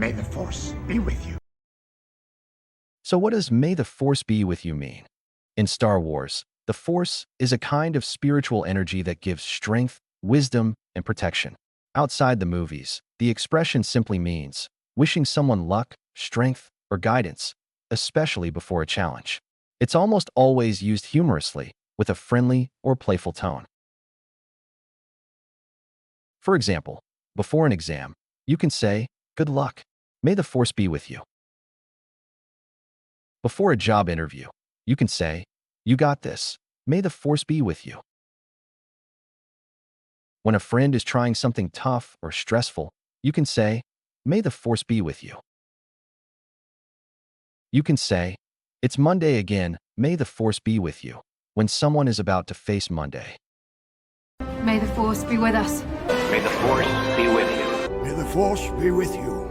May the Force be with you. So what does "May the Force be with you" mean? In Star Wars, the Force is a kind of spiritual energy that gives strength, wisdom, and protection. Outside the movies, the expression simply means wishing someone luck, strength, or guidance, especially before a challenge. It's almost always used humorously, with a friendly or playful tone. For example, before an exam, you can say, "Good luck. May the Force be with you." Before a job interview, you can say, "You got this. May the Force be with you." When a friend is trying something tough or stressful, you can say, "May the Force be with you." You can say, "It's Monday again. May the Force be with you," when someone is about to face Monday. May the Force be with us. May the Force be with you. May the Force be with you.